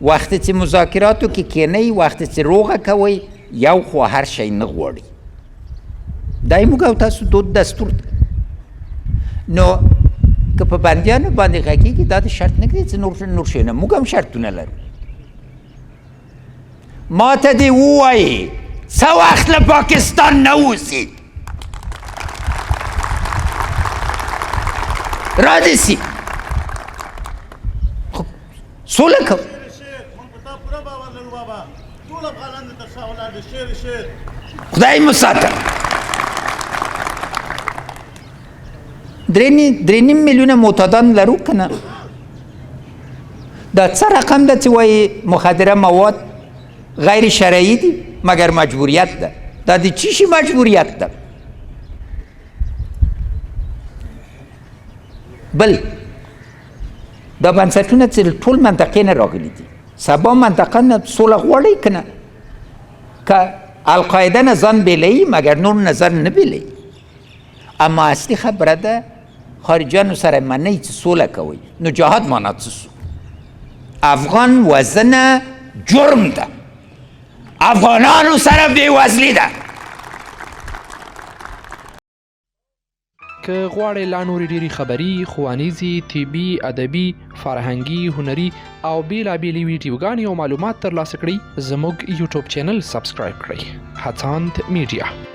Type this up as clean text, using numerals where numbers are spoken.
وخت چې مذاکراتو کې کینئ، وخت چې روغه کوئ، یو خو هر شی نه غواړي. دا یې موږ او تاسو دود دستور ده. نو که په بندیانو باندې غږېږي دا د شرط نه کړي چې نور شیونه موږ هم شرطونه لرو. ما ته دې ووایي څه وخت له پاکستان نه وځي را دې سي سوله کوو. خدای مو ساته. 3.5 میلیونه معتادان لرو که نه؟ دا څه رقم ده چې وایي مخدره مواد غیر شرعي دي مګر مجبوریت ده؟ دا د چی شي مجبوریت ده؟ بل دا بنسټونه چې ټول منطقې نه راغلي دي، سبا منطقه نه سوله غواړي که نه؟ که القاعده نه ځان بیلوي مګر نور نظر نه بیلوي. اما اصلي خبره ده خارجیانو سره منئ چې سوله کوئ، نو جهاد معنا څه سو؟ افغان وزنه جرم ده، افغانانو سره بېوزلي ده. که غواړئ لا نورې ډېرې خبري، ښوونیزې، طبي، ادبي، فرهنګي، هنري او بېلابېلې ویډیوګانې او معلومات ترلاسه کړئ، زموږ یوټیوب چینل سبسکرایب کړئ. هڅاند میډیا.